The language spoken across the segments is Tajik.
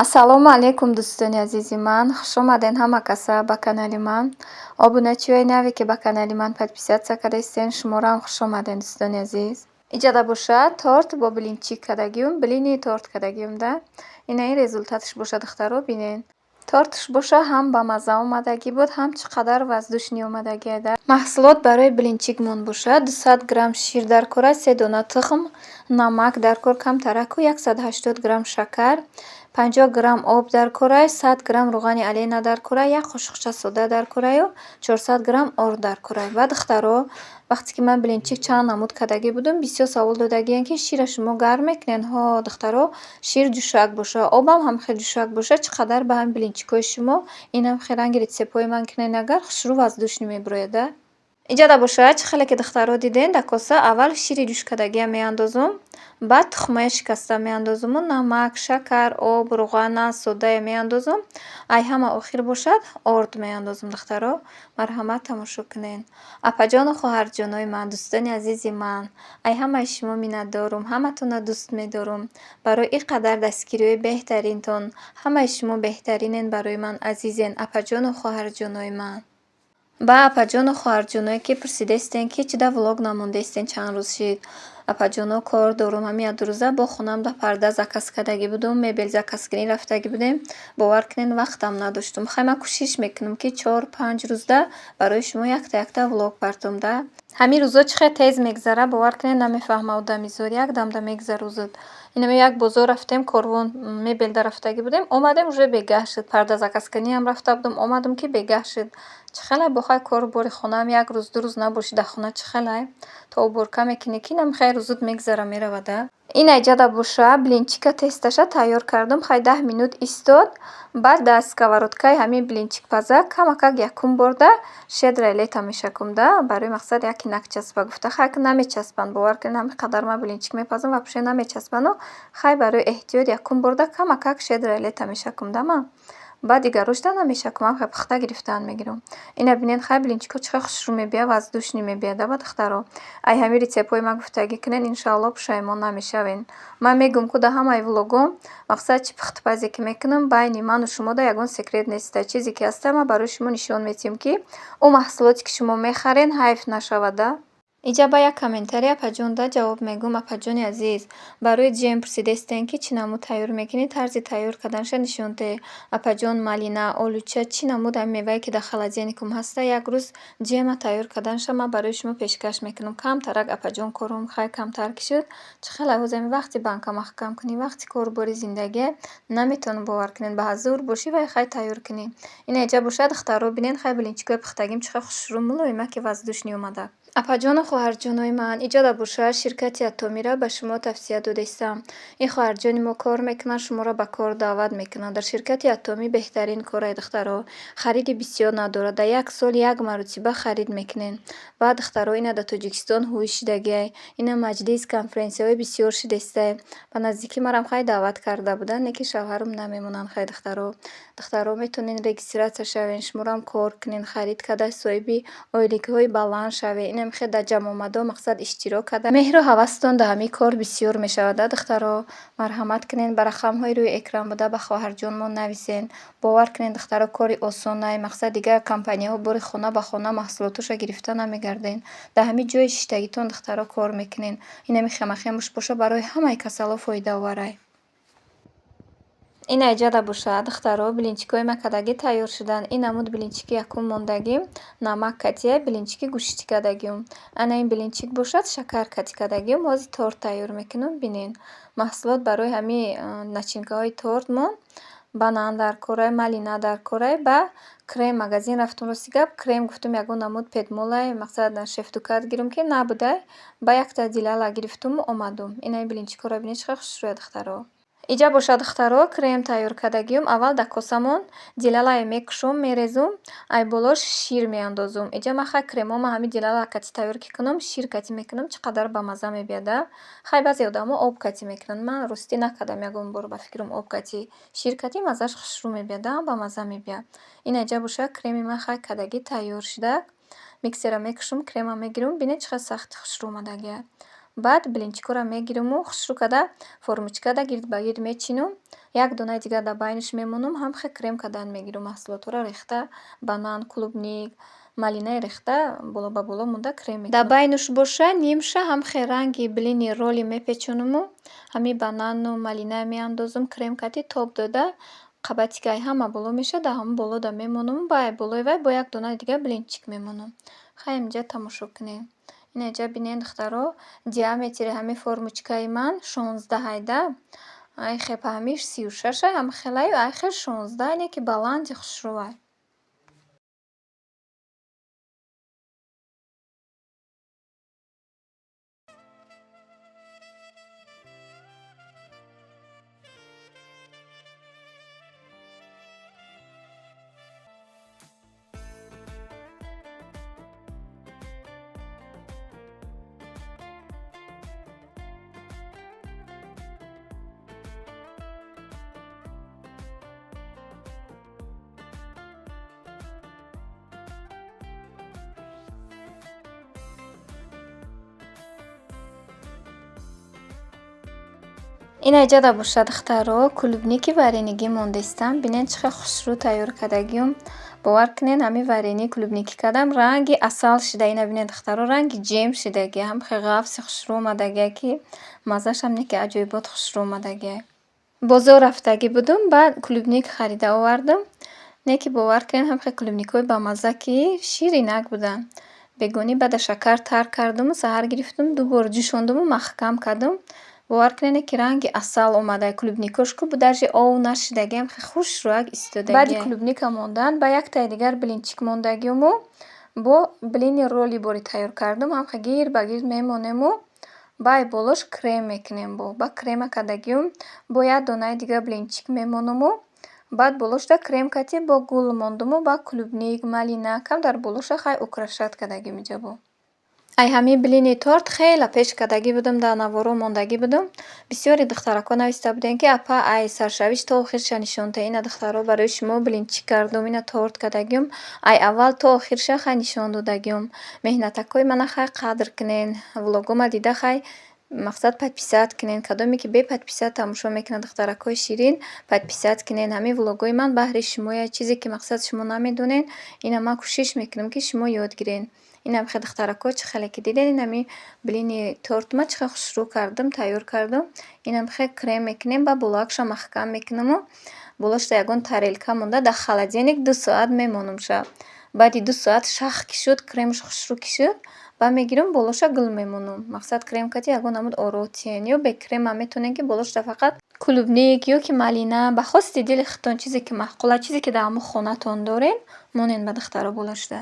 Ассалому алайкум дӯстони азизи ман. Хуш омаден ҳама каса ба канали ман. Обуначиҳои наве ки ба канали ман подписатсия карда истен, шумоram хуш омаден дӯстони азиз. Иҷода бошад торт бо билинчи кардагиюм, билини торт кардагиюмда. Ина ин результатш бошад духтаро бинен. Тортш боша ҳам ба мазза омадагӣ буд, ҳам чӣ қадар воздушни омадагӣ да. Маҳсулот барои билинчигмон бошад: 200 грамм шир дар кора, 3 дона тухм, намак дар кор камтараку 180 грамм шакар, 50 грамм об дар кора, 100 грамм руғани алена дар кора, 1 қошуқча сода дар кораю 400 грамм орд дар кора. Ва духтаро, вақте ки ман билинчик чанд намуд кардагӣ будум, бисёр савол додагиен ки шира шумо гарм мекунен? Ҳо духтаро, шир ҷӯшак боша, обам ҳам хел ҷӯшак боша, чӣ қадар ба ҳам билинчикҳои шумо инам хел ранги ритсепҳои ман кунен агар хушрӯ воздушнӣ мебурояд да. Иҷода бошад чӣ хеле ки духтаро диден, дар коса аввал шири ҷӯшкадагиам меандозум, баъд тухмая шикаста меандозуму намак, шакар, об, руғана, содая меандозум. Ай ҳама охир бошад орд меандозум духтаро. Марҳамат тамошо кунен. Апаҷону хоҳарҷонои ман, дӯстони азизи ман, ай ҳамаи шумо миннатдорум, ҳаматонро дӯст медорум. Барои ин қадар дастгириҳои беҳтаринтон, ҳамаи шумо беҳтаринен барои ман азизен, апаҷону хоҳарҷонои ман. Ба апаҷону хоҳарҷоное ки пурсидаистен ки чида влог намондаистен чанд рӯз шид. Апаҷоно кор дорум, ҳамин дурӯза бо хонамда парда заказ кардагӣ будум, мебел заказгирӣ рафтагӣ будем. Бовар кунед вақтам надоштум. Хай ман кӯшиш мекунам ки 4-5 рӯзда барои шумо якта влог партом да. Ҳамин рӯзо чӣ хел тез мегзара, бовар кунед намефаҳма одами зор, якдамда мегзару зуд. Инаме як бозор рафтем, корвон мебелда рафтагӣ будем, омадем уже бегаҳ шуд. Парда заказкардиям рафта будум, омадам ки бегаҳ шуд. Чӣ хеле бохай кору бори хонаам як рӯз, 2 рӯз набошӣ дар хона чӣ хеле? То уборка мекунӣ ки инам хай зуд мегзара мерава да. Ин иҷода боша билинчика тесташа тайёр кардам. Хай 10 минут истод. Баъд дар сковородкаи ҳамин билинчикпаза камакак якум борда шедрай лета мешакум да. Барои мақсад яки накчаспа. Гуфта хай намечаспанд. Бовар кунед ҳамин қадар ман билинчик мепазам ва пӯше намечаспану. Хай барои эҳтиёт якум борда камакак шедрай лета мешакум да ман. Баъд дигарушта намешакумам, хай пухта гирифтан мегирам. Ина бинед хай билинчикҳо чӣ хел хушрӯ мебияд, воздушнӣ мебияд ба духтаро. Ай ҳамин ритсепҳои ман гуфтагӣ кунед, иншалло пушаймон намешавен. Ман мегӯям ки дар ҳамаи влогом мақсад чи пухтупазе ки мекунам байни ману шумода ягон секрет неста. Чизе ки ҳаста ман барои шумо нишон медиҳам ки ӯ маҳсулоте ки шумо мехарен ҳайф нашавад да. Иҷа ба як комментарий апаҷонда ҷавоб мегӯям. Апаҷони азиз, барои ҷем пурсидаистен ки чӣ намуд тайёр мекунӣ, тарзи тайёр карданша нишон деҳ. Апаҷон, малина, олуча, чӣ намуд ҳамин мевае ки дар холодильникум ҳаста, як рӯз ҷема тайёр карданша ман барои шумо пешкаш мекунам. Камтарак апаҷон корум хай камтар ки шуд. Чӣ хеле ҳозем вақти банка маҳкам кунӣ, вақти кору бори зиндагӣ наметавонӣ бовар кунед. Ба ҳазур бошӣ ва хай тайёр кунӣ. Ина иҷа бошад духтаро бинед хай билинчикҳои пухтагим чӣ хел хушрӯ мулоима ки воздушнӣ омада. Апаҷону хоҳарҷонои ман, иҷода бошад ширкати Атомиро ба шумо тавсия дода истам. Ин хоҳарҷони мо кор мекунад, шуморо ба кор даъват мекунад. Дар ширкати Атоми беҳтарин кораи духтаро. Хариди бисёр надорад. Дар як сол як маротиба харид мекунен. Баъд духтаро ина дар Тоҷикистон ҳуи шидагиай. Ина маҷлис конференсияҳои бисёр шидаистае. Ба наздикӣ марам хай даъват карда буданд, не ки шавҳарам намемонанд хай духтаро. Духтаро метавонен регистратсия шавен, шуморам кор кунен, харид карда соҳиби оилигиҳои баланд шавен. Инам хел дар ҷамъомадҳо мақсад иштирок карда меҳру ҳавасатон дар ҳамин кор бисёр мешавад да духтаро. Марҳамат кунен, ба рақамҳои рӯи экран буда ба хоҳарҷонмон нависен. Бовар кунед духтаро кори осон най, мақсад дигар компанияҳо бори хона ба хона маҳсулоташо гирифта намегарден. Дар ҳамин ҷои иштагитон духтаро кор мекунен. Инами хемахемуш боша барои ҳамаи касало фоидаоварай. Ина иҷода бошад духтаро, билинчикҳои ман кардагӣ тайёр шуданд. Ин намуд билинчики якум мондагим, намак катия, билинчики гӯшти кардагиюм. Ана ин билинчик бошад шакар кати кардагиюм. Ҳозир торт тайёр мекунам бинен. Маҳсулот барои ҳамин начинкаҳои тортмон: банан дар кора, малина дар кора, ба крем магазин рафтум. Рости гап крем гуфтум ягон намуд петмолай, мақсад шефтукат гирам ки набуда. Ба якта дилала гирифтуму омадум. Ина ин билинчикҳоро бинед чӣ хел хушрӯяд духтаро. Иҷа бошад духтаро, крем тайёр кардагиюм. Аввал дар косамон дилалае мекушом, мерезум, ай болош шир меандозум. Иҷа ман хай кремома ҳамин дилала кати тайёр ки кунам, шир кати мекунам, чӣ қадар ба мазза мебияд да. Хай баъзе одамо об кати мекунанд. Ман ростӣ накардам ягон бор ба фикрам об кати. Шир кати маззаш хушрӯ мебияд да, ба мазза мебияд. Ина иҷа бошад креми ман хай кардагӣ тайёр шуда. Миксера мекушам, крема мегирам, бинед чӣ хел сахти хушрӯ омадагиа. Баъд блинчикҳоро мегируму хушрӯ карда формочка карда гирд ба гирд мечинум. Як донаи дигар дар байнаш мемонум. Ҳамхел крем кардан мегирум. Маҳсулотҳоро рехта, банан, клубник, малина рехта боло ба боло монда крем мекунам. Дар байнуш боша нимша ҳамхел ранги блини роли мепечонуму ҳами банану малина меандозум крем карди тоб дода қабати ки ай ҳама боло мешавад, дар ҳама болода мемонум. Ба болои вай бо як донаи дигар блинчик мемонум. Хай инҷа тамошо кунед. Ин инҷа бинед духтаро, диаметри ҳами формочкаи ман 16 айда. Ай хел па ҳамиш 36 ай ҳамхелаю ай хел 16 ине ки баланди хушрӯвай. Ин аҷада бошад духтаро, клубники варенигӣ мондаистам. Бинед чӣ хел хушрӯ тайёр кардагиум. Бовар кунед ҳами варении клубникӣ кардам ранги асал шида. Ина бинед духтаро, ранги ҷем шидагия. Ҳамхел ғафси хушрӯ омадагия ки маззашам не ки аҷоибот хушрӯ омадагия. Бозор рафтагӣ будум, баъд клубник харида овардум. Не ки бовар кунед ҳамхел клубникҳои бамазза ки ширинак буданд. Бегонӣ баъда шакар тар кардуму саҳар гирифтум, ду бор ҷӯшондуму маҳкам кардум. Бовар кунед ки ранги асал омада. Клубникош ку бо дарҷи ов нашидагия, ҳамхел хушрӯяк истодагия. Баъди клубника мондан ба яктаи дигар блинчик мондагиуму бо блини роли бори тайёр кардум. Ҳамхел гирд ба гирд мемонему ба ай болош крем мекунем. Ба крема кардагиум бо як донаи дигар блинчик мемонуму баъд болошда крем карди бо гул мондуму ба клубник, малина кам дар болоша хай украшат кардагиум иҷабо. Ай ҳами блини торт хела пеш кардагӣ будум, дар наворо мондагӣ будум. Бисёри духтаракҳо нависта буданд ки апа ай саршавиш то охирша нишонтаӣ. Ина духтаро барои шумо блинчик кардум, ина торт кардагиум. Ай аввал то охирша хай нишон додагиум. Меҳнатакҳои мана хай қадр кунед. Влогома дида хай мақсад подписат кунед. Кадоме ки бе подписат тамошо мекунанд духтаракҳои ширин, подписат кунед. Ҳами влогои ман баҳри шумоя. Чизе ки мақсад шумо намедонед, ина ман кӯшиш мекунам ки шумо ёд гиред. Ин ҳамхел духтаракҳо чӣ хеле ки дидед, ин ҳами блини тортма чӣ хел хушрӯ кардум, тайёр кардум. Ин ҳамхел крем мекунем, ба болоакша маҳкам мекунаму болошда ягон тарелка монда дар холодильник 2 соат мемонумша. Баъди 2 соат шах ки шуд, кремаш хушрӯ ки шуд, ба мегирум болоша гул мемонум. Мақсад крем карди ягон намуд оротиен ё бе крема метавонем ки болошда фақат клубник ё ки малина ба хости дили худтон чизе ки маъқул аст, чизе ки дар ҳамон хонатон доред, монед ба духтаро болошда.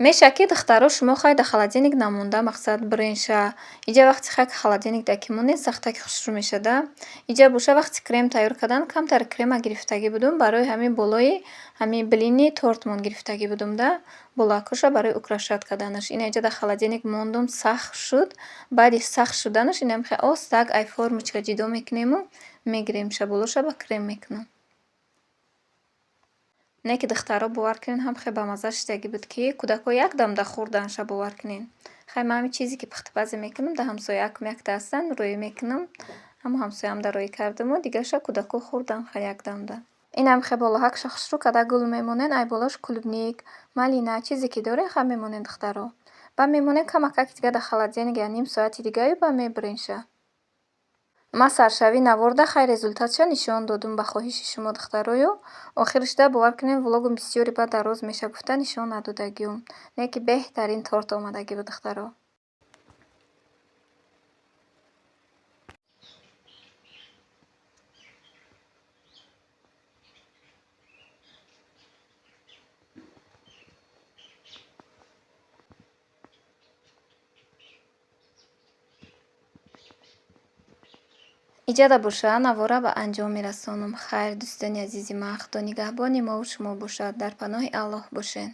Мешавад ки духтаро шумо хай дар холодильник намонда, мақсад бренша. Иҷа вақти хай ки холодильник дар ки монед, сахтак хушрӯ мешавад. Иҷа боша вақти крем тайёр кардан камтар крема гирифтагӣ будум. Барои ҳами болои ҳами блини тортмон гирифтагӣ будум да. Болоакоша барои украшат карданаш. Ина иҷа дар холодильник мондум, сахт шуд. Баъди сахт шуданаш ин ҳамхел остак ай формочка ҷудо мекунему, мегиремша болоша ба крем мекунам. Не ки духтаро бовар кунед ҳамхел бамазза шидагӣ буд ки кӯдакҳо якдам хӯрданша бовар кунед. Хай ман ҳами чизе ки пухтупазе мекунам, дар ҳамсоякум якта ҳастанд, рӯӣ мекунам. Ҳамон ҳамсоям дар рӯӣ кардаму дигарша кӯдакҳо хӯрданд хай якдамда. Ин ҳамхел болоакша хушрӯ карда гул мемонед. Ай болош клубник, малина, чизе ки доред хай мемонед духтаро. Ба мемонед камакак дигар дар холодильник я ним соати дигаю ба мебренша. Ман саршавӣ наворда хай результатша нишон додум ба хоҳиши шумо духтароё. Охиришда бовар кунед влогум бисёри ба дароз меша гуфта нишон надодагиум. Не ки беҳтарин торт омадагӣ буд духтаро. иҷада боша навора ба анҷом мерасонам. Хайр, дӯстони азизи ман, худо нигаҳбони мову шумо бошад. Дар паноҳи Аллоҳ бошед.